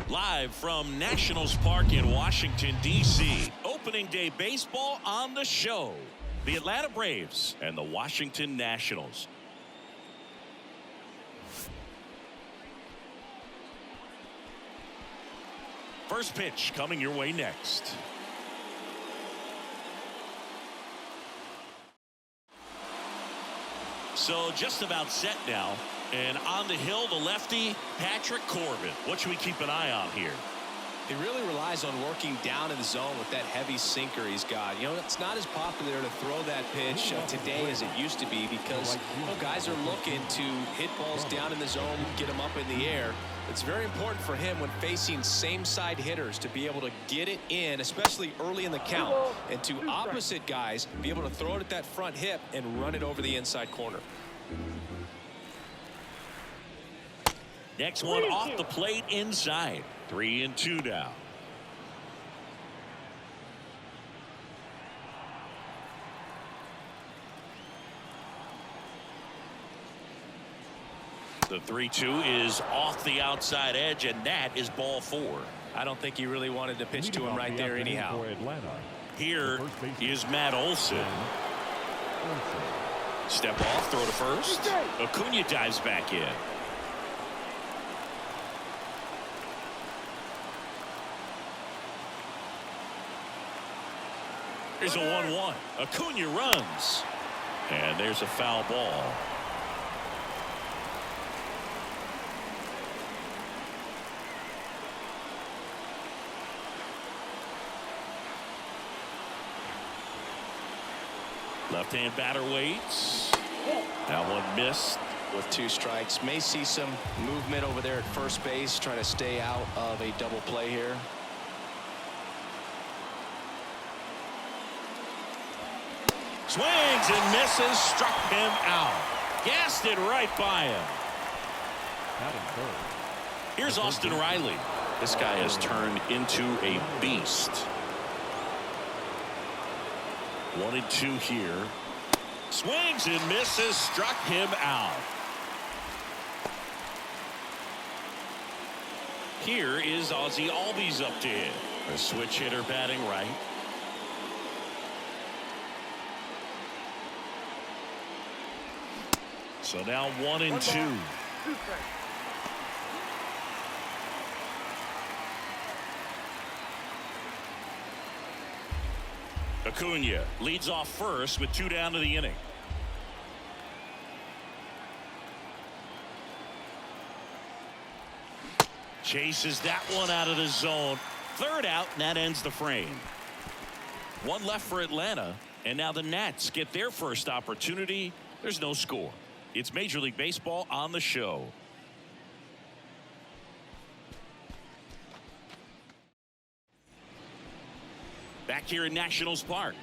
Live from Nationals Park in Washington, D.C. Opening day baseball on the show. The Atlanta Braves and the Washington Nationals. First pitch coming your way next. So just about set now. And on the hill, the lefty, Patrick Corbin. What should we keep an eye on here? He really relies on working down in the zone with that heavy sinker he's got. You know, it's not as popular to throw that pitch today as it used to be because guys are looking to hit balls down in the zone, get them up in the air. It's very important for him when facing same-side hitters to be able to get it in, especially early in the count, and to opposite guys be able to throw it at that front hip and run it over the inside corner. Next one off the plate inside. 3-2 now. The 3-2 is off the outside edge, and that is ball 4. I don't think he really wanted to pitch to him right there anyhow. Here is Matt Olson. Step off, throw to first. Acuna dives back in. Here's a 1-1. Acuna runs. And there's a foul ball. Left-hand batter waits. That one missed. With 2 strikes. May see some movement over there at first base, trying to stay out of a double play here. Swings and misses, struck him out. Gassed it right by him. Here's Austin Riley. This guy has turned into a beast. 1-2 here. Swings and misses, struck him out. Here is Ozzie Albies up to hit. A switch hitter batting right. So now 1-2. Acuna leads off first with 2 down to the inning. Chases that one out of the zone. 3rd out, and that ends the frame. 1 left for Atlanta, and now the Nats get their first opportunity. There's no score. It's Major League Baseball on the show. Back here in Nationals Park.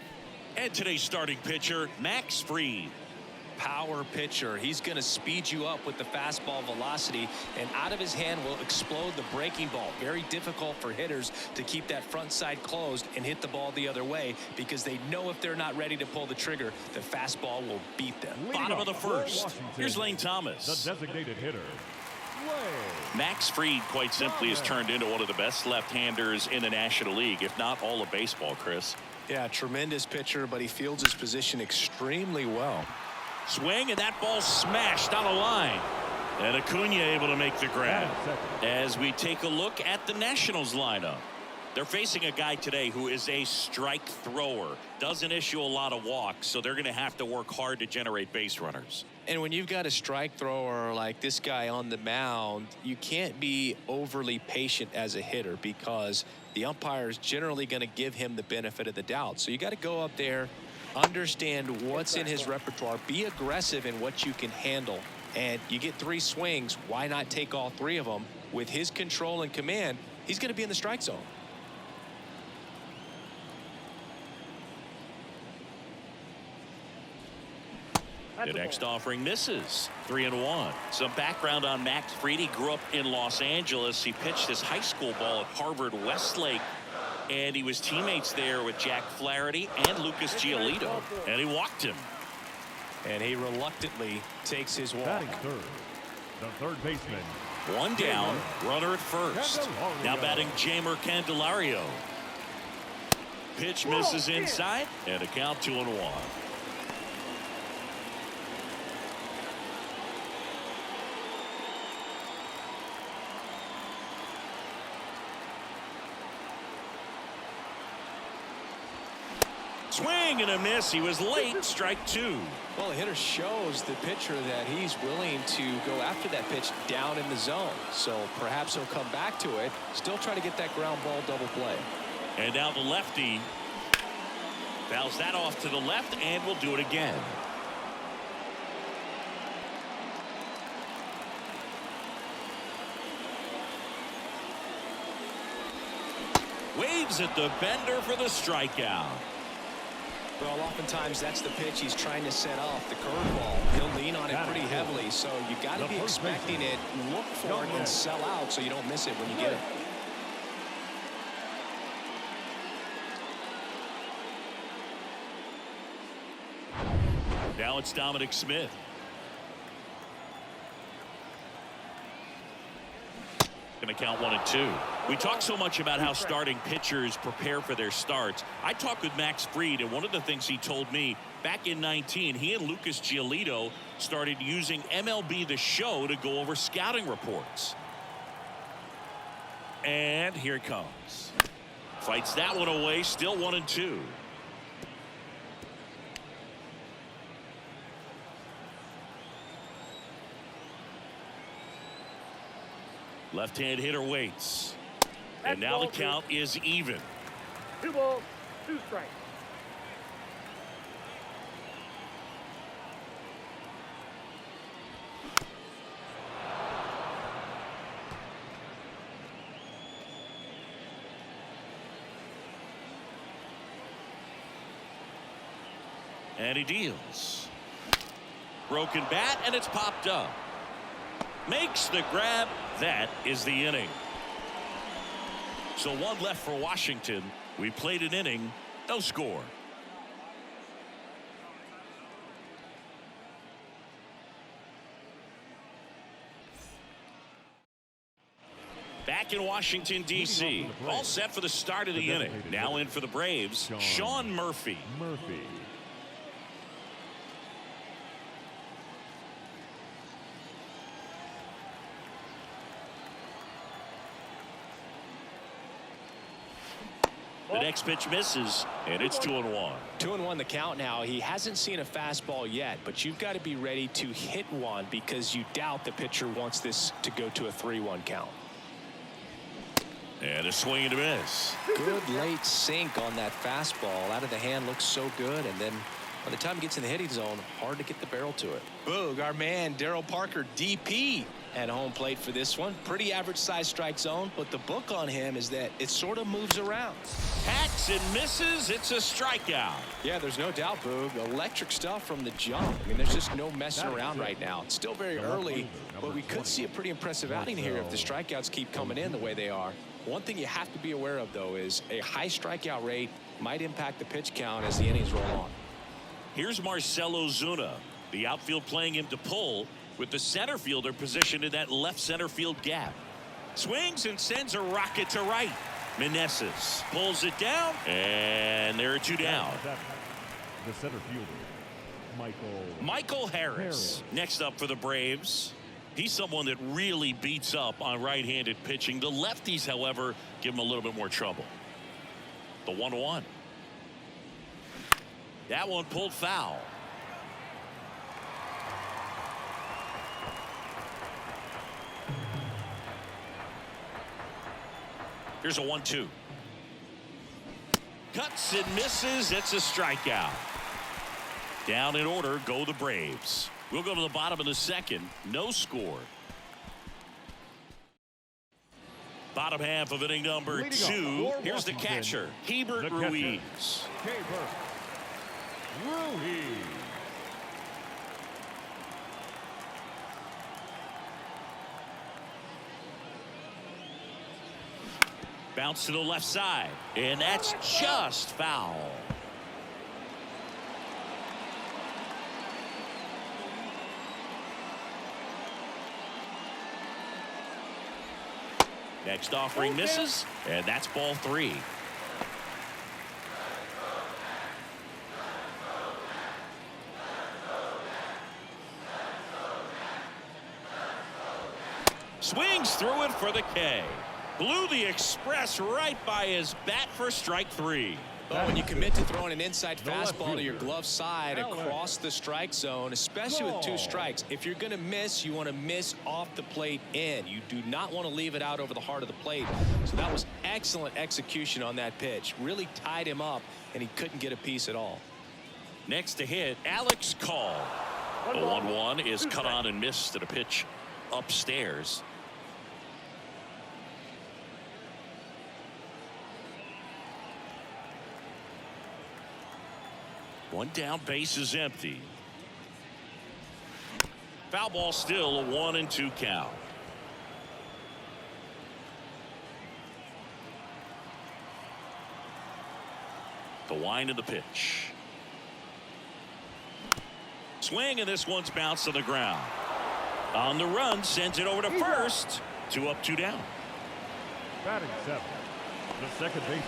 And today's starting pitcher, Max Fried. Power pitcher. He's going to speed you up with the fastball velocity, and out of his hand will explode the breaking ball. Very difficult for hitters to keep that front side closed and hit the ball the other way because they know if they're not ready to pull the trigger, the fastball will beat them. Bottom of the first. Here's Lane Thomas. The designated hitter. Max Fried, quite simply, has turned into one of the best left-handers in the National League, if not all of baseball, Chris. Yeah, tremendous pitcher, but he fields his position extremely well. Swing, and that ball smashed on a line. And Acuna able to make the grab. As we take a look at the Nationals lineup. They're facing a guy today who is a strike thrower. Doesn't issue a lot of walks, so they're going to have to work hard to generate base runners. And when you've got a strike thrower like this guy on the mound, you can't be overly patient as a hitter because the umpire is generally going to give him the benefit of the doubt. So you got to go up there, understand what's in his repertoire, be aggressive in what you can handle, and you get 3 swings. Why not take all 3 of them? With his control and command, he's going to be in the strike zone. The next offering misses. 3-1. Some background on Max Fried. He grew up in Los Angeles. He pitched his high school ball at Harvard Westlake, and he was teammates there with Jack Flaherty and Lucas Giolito, and he walked him. And he reluctantly takes his walk. Batting third, the third baseman, One down, runner at first. Now batting Jamer Candelario. Pitch misses inside, and a count 2-1. Swing and a miss. He was late. Strike 2. Well, the hitter shows the pitcher that he's willing to go after that pitch down in the zone. So perhaps he'll come back to it. Still try to get that ground ball double play. And now the lefty fouls that off to the left, and will do it again. Waves at the bender for the strikeout. Well, oftentimes that's the pitch he's trying to set off, the curveball. He'll lean on it pretty heavily, so you got to be expecting it, look for it, and sell out so you don't miss it when you get it. Now it's Dominic Smith. Going to count 1-2. We talk so much about how starting pitchers prepare for their starts. I talked with Max Fried, and one of the things he told me back in 19, he and Lucas Giolito started using MLB The Show to go over scouting reports. And here it comes. Fights that one away, still 1-2. Left-hand hitter waits. And now the count is even. 2 balls, 2 strikes. And he deals. Broken bat, and it's popped up. Makes the grab. That is the inning. So one left for Washington. We played an inning, no score. Back in Washington, D.C. All set for the start of the inning. Now in for the Braves, Sean Murphy. The next pitch misses, and it's 2-1. 2-1 the count now. He hasn't seen a fastball yet, but you've got to be ready to hit one because you doubt the pitcher wants this to go to a 3-1 count. And a swing and a miss. Good late sink on that fastball. Out of the hand, looks so good, and then by the time it gets in the hitting zone, hard to get the barrel to it. Boog, our man Daryl Parker, DP, at home plate for this one. Pretty average size strike zone, but the book on him is that it sort of moves around. Hacks and misses. It's a strikeout. Yeah, there's no doubt, Boog. Electric stuff from the jump. I mean, there's just no messing around right now. It's still very early, but we could see a pretty impressive outing here if the strikeouts keep coming in the way they are. One thing you have to be aware of, though, is a high strikeout rate might impact the pitch count as the innings roll on. Here's Marcell Ozuna, the outfield playing him to pull, with the center fielder positioned in that left center field gap. Swings and sends a rocket to right. Meneses pulls it down, and there are 2 down. The center fielder, Michael Harris. Next up for the Braves. He's someone that really beats up on right-handed pitching. The lefties, however, give him a little bit more trouble. The 1-1. That one pulled foul. Here's a 1-2. Cuts and misses. It's a strikeout. Down in order go the Braves. We'll go to the bottom of the second. No score. Bottom half of inning number 2. Here's the catcher, Hebert Ruiz. Bounce to the left side, and that's just foul. Next offering misses, and that's ball 3. Swings through it for the K. Blew the express right by his bat for strike 3. Oh, when you commit to throwing an inside fastball to your glove side across the strike zone, especially with 2 strikes, if you're going to miss, you want to miss off the plate in. You do not want to leave it out over the heart of the plate. So that was excellent execution on that pitch. Really tied him up, and he couldn't get a piece at all. Next to hit, Alex Call. The 1-1 is cut on and missed at a pitch upstairs. One down, base is empty. Foul ball, still a 1-2 count. The wind of the pitch. Swing, and this one's bounced to the ground. On the run, sends it over to first. 2 up, 2 down. Batting 7, the second baseman,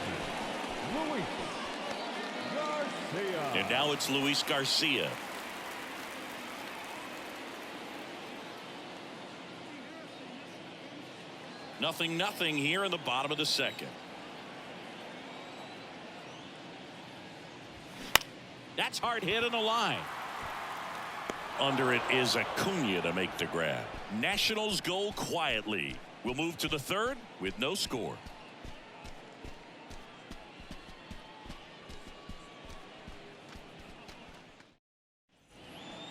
Luis Garcia. And now it's Luis Garcia. Nothing here in the bottom of the second. That's hard hit in the line. Under it is Acuna to make the grab. Nationals go quietly. We'll move to the third with no score.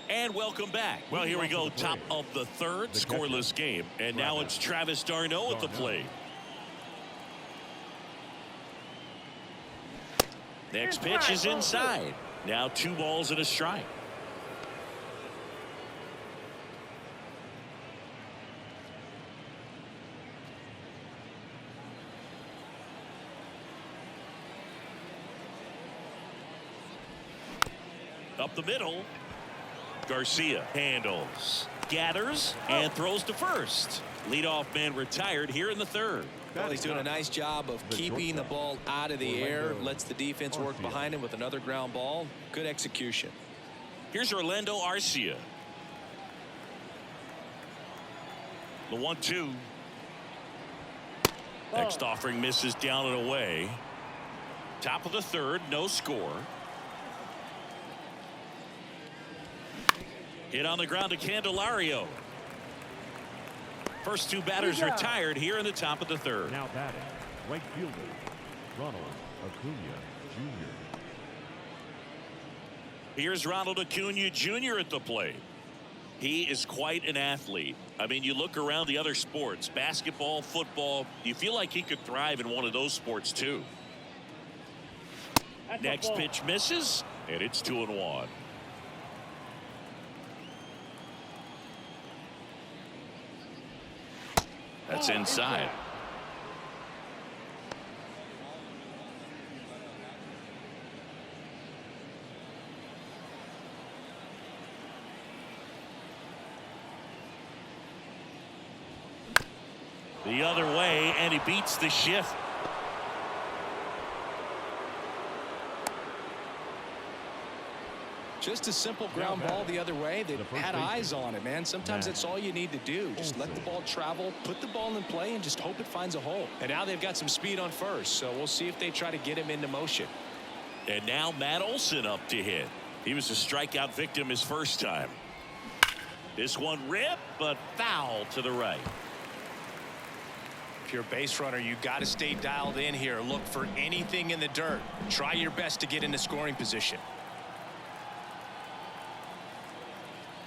And welcome back. Well, here we go. Top of the third, scoreless game. And now it's Travis d'Arnaud at the plate. Next pitch is inside. Now 2 balls and a strike. Up the middle. Garcia handles, gathers, and throws to first. Leadoff man retired here in the third. Well, he's doing a nice job of keeping the ball out of the air. Lets the defense work behind him with another ground ball. Good execution. Here's Orlando Arcia. The 1-2. Next offering misses down and away. Top of the third, no score. Hit on the ground to Candelario. First 2 batters retired here in the top of the third. Now batting, right fielder, Ronald Acuna Jr. Here's Ronald Acuna Jr. at the plate. He is quite an athlete. I mean, you look around the other sports, basketball, football, you feel like he could thrive in one of those sports too. Next pitch misses, and it's 2-1. That's inside. The other way, and he beats the shift. Just a simple ground ball the other way. They had eyes on it, man. Sometimes that's all you need to do. Just let the ball travel, put the ball in play, and just hope it finds a hole. And now they've got some speed on first, so we'll see if they try to get him into motion. And now Matt Olson up to hit. He was a strikeout victim his first time. This one ripped, but foul to the right. If you're a base runner, you got to stay dialed in here. Look for anything in the dirt. Try your best to get into scoring position.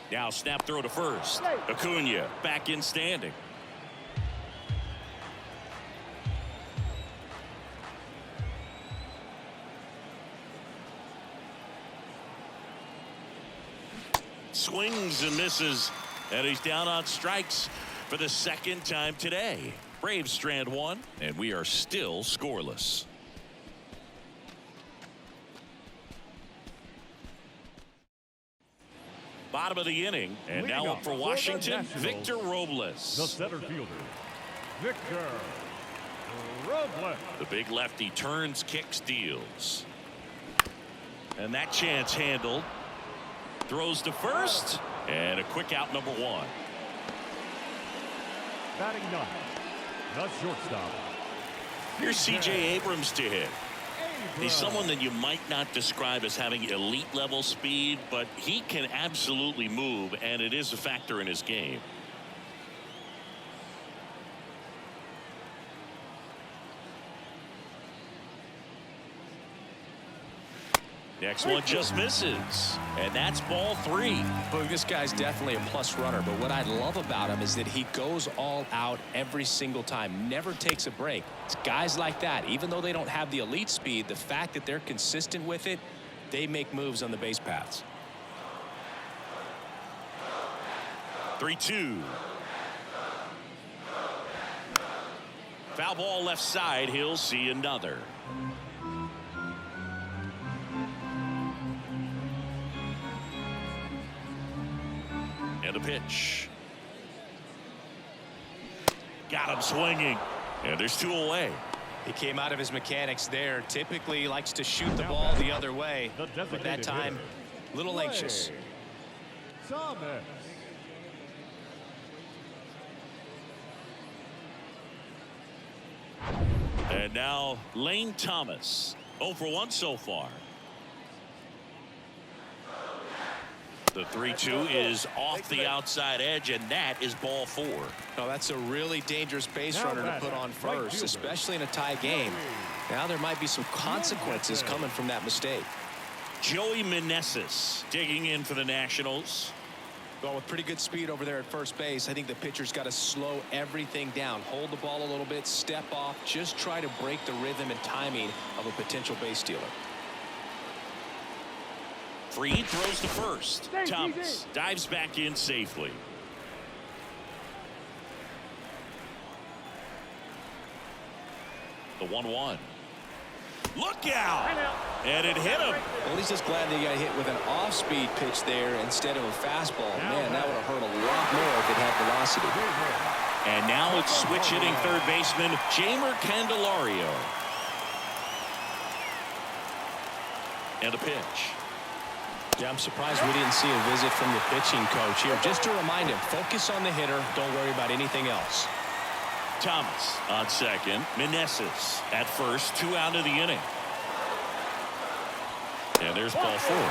Now snap throw to first. Acuna back in standing. Swings and misses, and he's down on strikes for the second time today. Braves strand 1, and we are still scoreless. Bottom of the inning, and now up for Washington, Victor Robles. The center fielder, Victor left. The big lefty turns, kicks, deals. And that chance handled. Throws to first. And a quick out, number one. Batting ninth, the shortstop. Here's C.J. Abrams to hit. He's someone that you might not describe as having elite level speed, but he can absolutely move, and it is a factor in his game. Next one just misses, and that's ball three. Look, this guy's definitely a plus runner, but what I love about him is that he goes all out every single time, never takes a break. It's guys like that, even though they don't have the elite speed, the fact that they're consistent with it, they make moves on the base paths. 3-2. Foul ball left side. He'll see another. And a pitch. Got him swinging. And there's two away. He came out of his mechanics there. Typically he likes to shoot the ball the other way, but that time a little anxious. Thomas. And now Lane Thomas. 0 for 1 so far. The 3-2 is off the outside edge, and that is ball four. Oh, that's a really dangerous base runner to put on first, especially in a tie game. Now there might be some consequences coming from that mistake. Joey Meneses digging in for the Nationals. Well, with pretty good speed over there at first base, I think the pitcher's got to slow everything down. Hold the ball a little bit, step off, just try to break the rhythm and timing of a potential base stealer. Freed throws to first. Thomas dives back in safely. The 1-1. Look out! And it hit him. Well, he's just glad they got hit with an off-speed pitch there instead of a fastball. Man, that would have hurt a lot more if it had velocity. And now it's switch hitting third baseman Jamer Candelario. And a pitch. Yeah, I'm surprised we didn't see a visit from the pitching coach here. Just to remind him, focus on the hitter. Don't worry about anything else. Thomas on second. Meneses at first. 2 out of the inning. And there's ball four.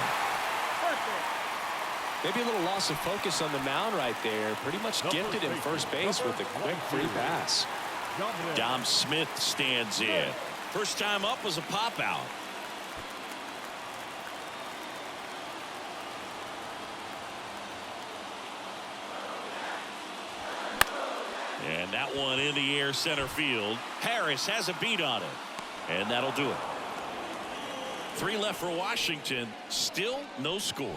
Maybe a little loss of focus on the mound right there. Pretty much gifted in first base with a quick free pass. Dom Smith stands in. First time up was a pop out. And that one in the air center field. Harris has a beat on it. And that'll do it. 3 left for Washington. Still no score.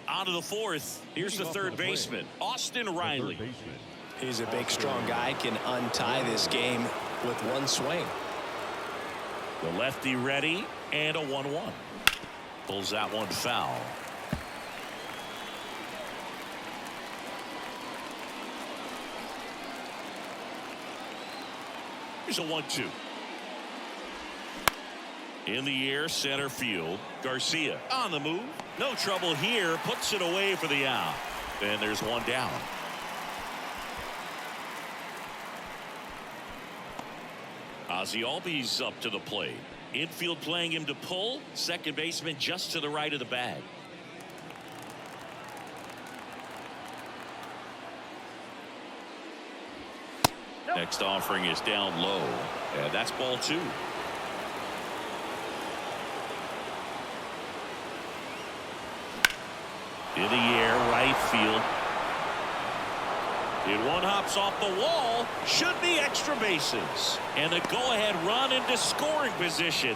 On to the fourth. Here's the third baseman, Austin Riley. He's a big, strong guy. Can untie this game with one swing. The lefty ready, and a 1-1. Pulls that one foul. Here's a 1-2. In the air, center field. Garcia on the move. No trouble here. Puts it away for the out. And there's one down. Ozzie Albies up to the plate. Infield playing him to pull. Second baseman just to the right of the bag. Next offering is down low. And that's ball 2. In the air, right field. And one hops off the wall. Should be extra bases. And a go-ahead run into scoring position.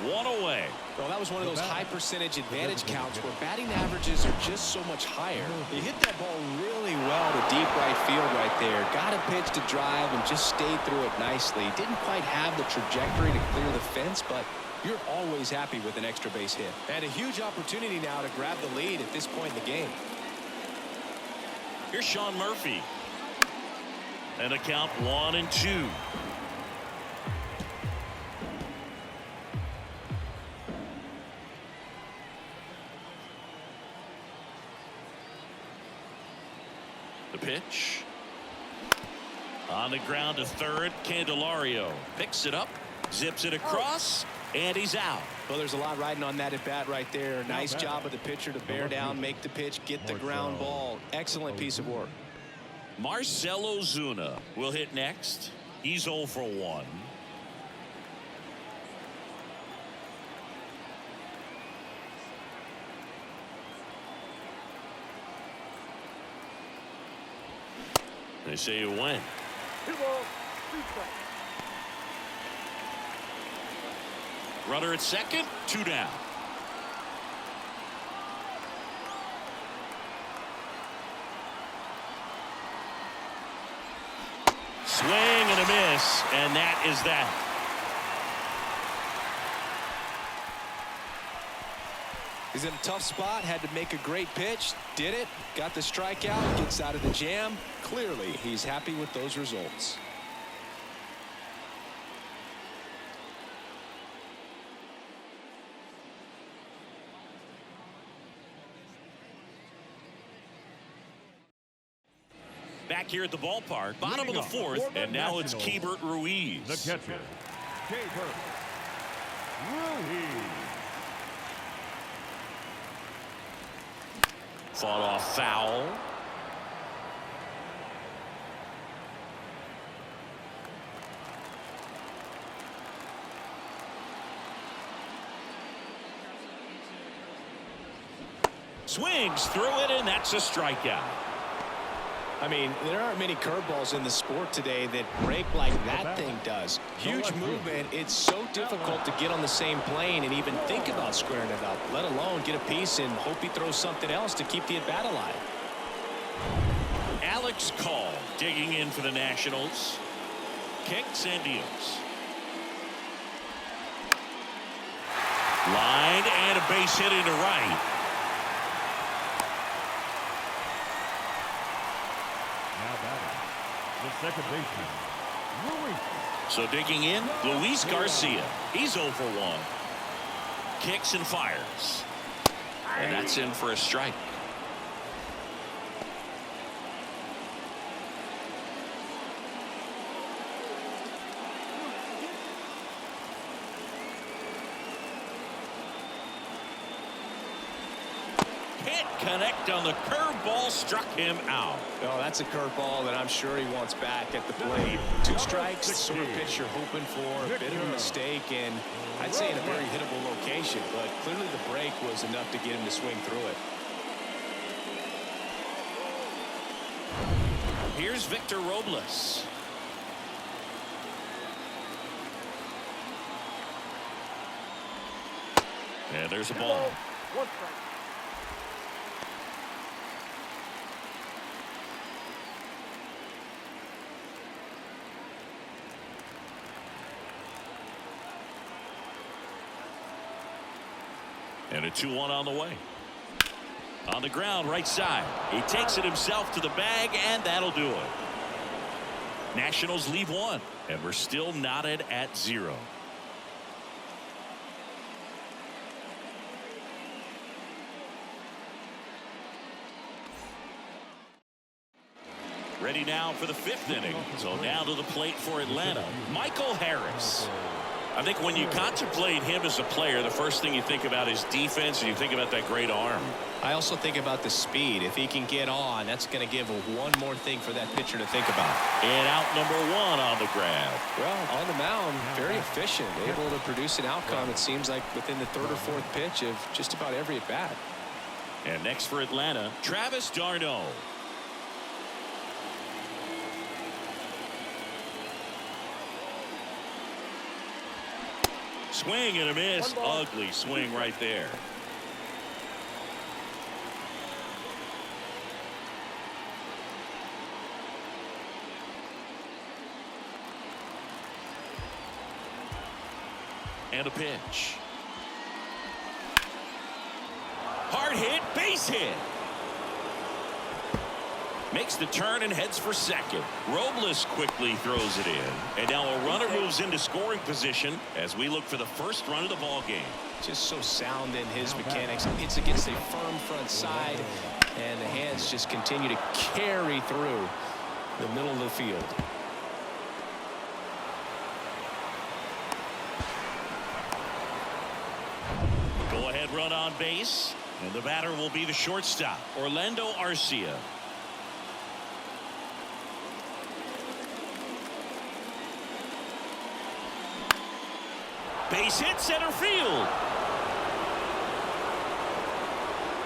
One away. Well, that was one of those high percentage advantage counts where batting averages are just so much higher. He hit that ball really well to deep right field right there. Got a pitch to drive and just stayed through it nicely. Didn't quite have the trajectory to clear the fence, but you're always happy with an extra base hit. And a huge opportunity now to grab the lead at this point in the game. Here's Sean Murphy. And a count 1-2. The pitch. On the ground to third, Candelario picks it up, zips it across, and he's out. Well, there's a lot riding on that at bat right there. Nice job of the pitcher to bear down, make the pitch, get the ground ball. Excellent piece of work. Marcell Ozuna will hit next. He's 0 for 1. They say you win. 2 balls, 2 strikes. Runner at second, 2 down. Swing and a miss, and that is that. He's in a tough spot, had to make a great pitch, did it, got the strikeout, gets out of the jam. Clearly, he's happy with those results. Back here at the ballpark, bottom of the 4th, and now it's Keibert Ruiz. The catcher, Keibert Ruiz. Fought off foul. Swings through it, and that's a strikeout. I mean, there aren't many curveballs in the sport today that break like that thing does. Huge movement. It's so difficult to get on the same plane and even think about squaring it up, let alone get a piece and hope he throws something else to keep the at-bat alive. Alex Call digging in for the Nationals. Kicks and deals. Line and a base hit into right. The second baseman, Luis. So digging in, Luis Garcia. He's 0 for 1. Kicks and fires. And that's in for a strike. Can't connect on the curveball, struck him out. Oh, that's a curveball that I'm sure he wants back at the plate. 2 strikes, the sort of pitch you're hoping for, a bit of a mistake, and I'd say in a very hittable location, but clearly the break was enough to get him to swing through it. Here's Victor Robles. And there's a ball. 1 strike. And a 2-1 on the way. On the ground, right side. He takes it himself to the bag, and that'll do it. Nationals leave 1, and we're still knotted at 0. Ready now for the 5th inning. So now to the plate for Atlanta, Michael Harris. I think when you contemplate him as a player, the first thing you think about is defense, and you think about that great arm. I also think about the speed. If he can get on, that's going to give one more thing for that pitcher to think about. And out number 1 on the grab. Well, on the mound, very efficient, able to produce an outcome, it seems like, within the 3rd or 4th pitch of just about every at-bat. And next for Atlanta, Travis d'Arnaud. Swing and a miss. Ugly swing right there. And a pitch. Hard hit, base hit. Makes the turn and heads for second. Robles quickly throws it in. And now a runner moves into scoring position as we look for the first run of the ball game. Just so sound in his mechanics. It's against a firm front side, and the hands just continue to carry through the middle of the field. Go ahead run on base. And the batter will be the shortstop, Orlando Arcia. Base hit center field.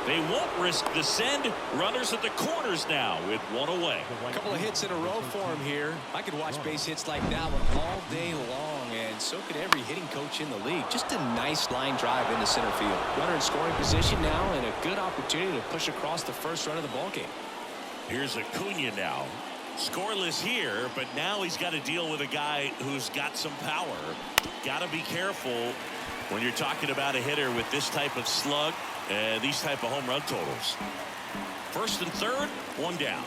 They won't risk the send. Runners at the corners now with one away. A couple of hits in a row for him here. I could watch base hits like that one all day long, and so could every hitting coach in the league. Just a nice line drive into center field. Runner in scoring position now, and a good opportunity to push across the first run of the ball game. Here's Acuna now. Scoreless here, but now he's got to deal with a guy who's got some power. Got to be careful when you're talking about a hitter with this type of slug and these type of home run totals. First and third, one down.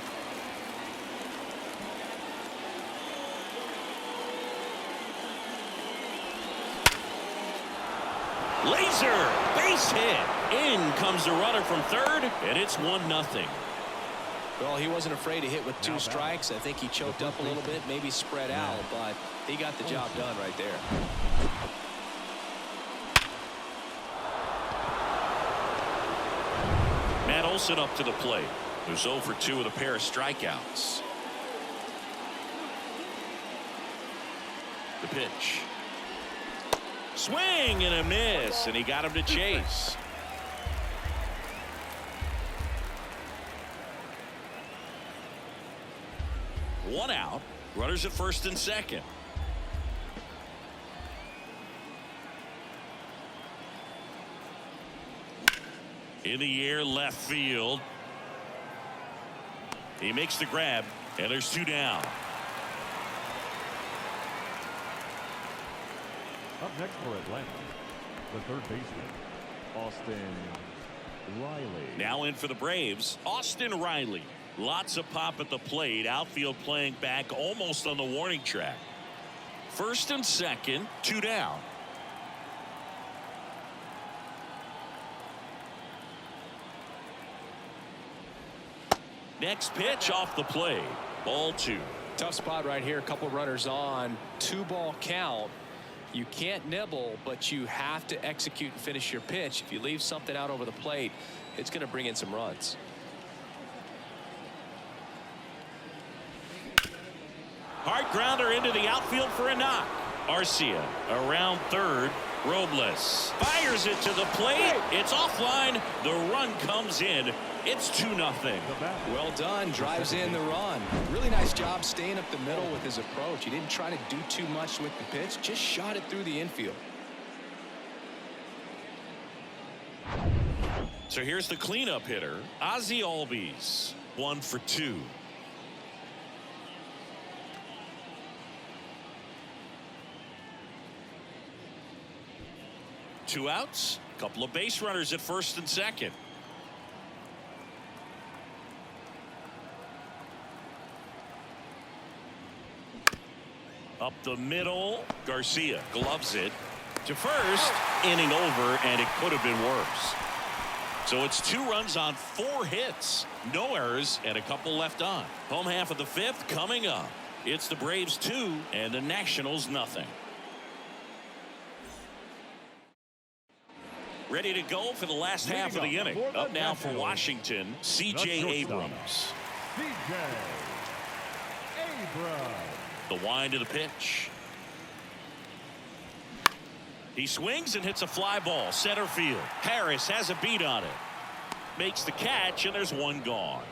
Laser, base hit. In comes the runner from third, and it's 1-0. Well, he wasn't afraid to hit with two strikes. I think he choked up a little bit, maybe spread out, but he got the job done right there. Matt Olson up to the plate. Who's 0 for 2 with a pair of strikeouts. The pitch. Swing and a miss, and he got him to chase. One out. Runners at first and second. In the air, left field. He makes the grab, and there's 2 down. Up next for Atlanta, the third baseman, Austin Riley. Now in for the Braves, Austin Riley. Lots of pop at the plate. Outfield playing back almost on the warning track. First and second, 2 down. Next pitch off the plate. Ball 2. Tough spot right here. A couple runners on. 2-ball count. You can't nibble, but you have to execute and finish your pitch. If you leave something out over the plate, it's going to bring in some runs. Hard grounder into the outfield for a knock. Arcia around third. Robles fires it to the plate. It's offline. The run comes in. It's 2-0. Well done. Drives in the run. Really nice job staying up the middle with his approach. He didn't try to do too much with the pitch. Just shot it through the infield. So here's the cleanup hitter, Ozzie Albies. 1 for 2. Two outs. Couple of base runners at first and second. Up the middle. Garcia gloves it to first. Inning over, and it could have been worse. So it's 2 runs on 4 hits. No errors and a couple left on. Home half of the 5th coming up. It's the Braves 2 and the Nationals nothing. Ready to go for the last half of the inning. Up now for Washington, C.J. Abrams. C.J. Abrams. The wind of the pitch. He swings and hits a fly ball center field. Harris has a beat on it. Makes the catch, and there's 1 gone.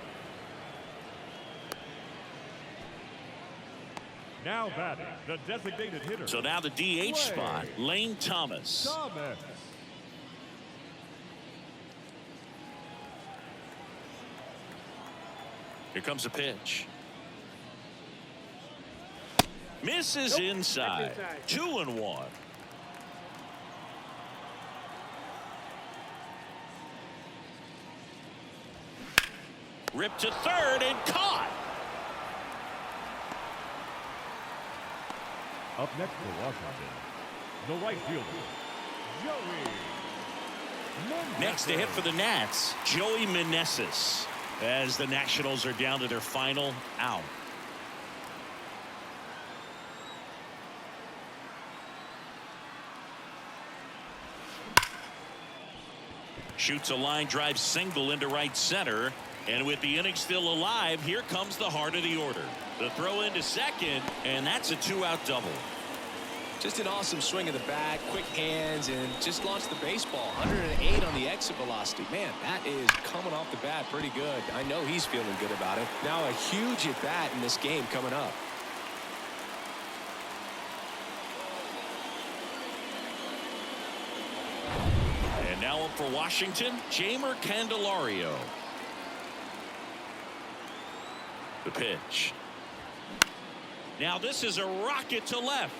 Now batting, the designated hitter. So now the DH spot, Lane Thomas. Here comes a pitch. Misses inside. 2-1. Ripped to third and caught. Up next for Washington, the right fielder, Joey Meneses. Next to hit for the Nats, Joey Meneses, as the Nationals are down to their final out. Shoots a line drive single into right center, and with the inning still alive, here comes the heart of the order. The throw into second, and that's a 2-out double. Just an awesome swing of the bat, quick hands, and just launched the baseball. 108 on the exit velocity. Man, that is coming off the bat pretty good. I know he's feeling good about it. Now a huge at bat in this game coming up. And now up for Washington, Jeimer Candelario. The pitch. Now this is a rocket to left.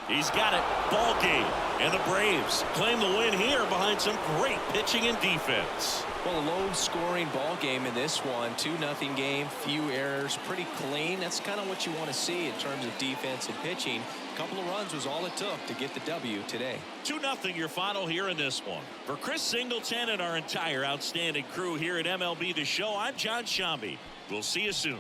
He's got it. Ball game. And the Braves claim the win here behind some great pitching and defense. Well, a low-scoring ball game in this one. 2-0 game, few errors, pretty clean. That's kind of what you want to see in terms of defense and pitching. A couple of runs was all it took to get the W today. 2-0 your final here in this one. For Chris Singleton and our entire outstanding crew here at MLB The Show, I'm John Shambi. We'll see you soon.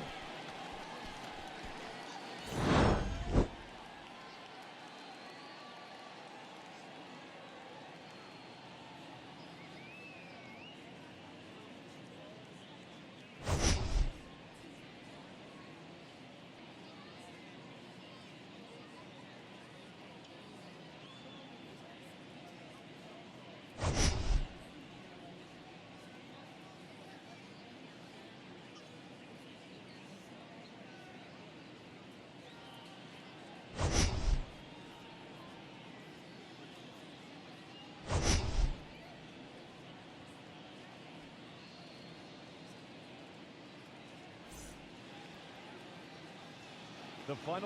The final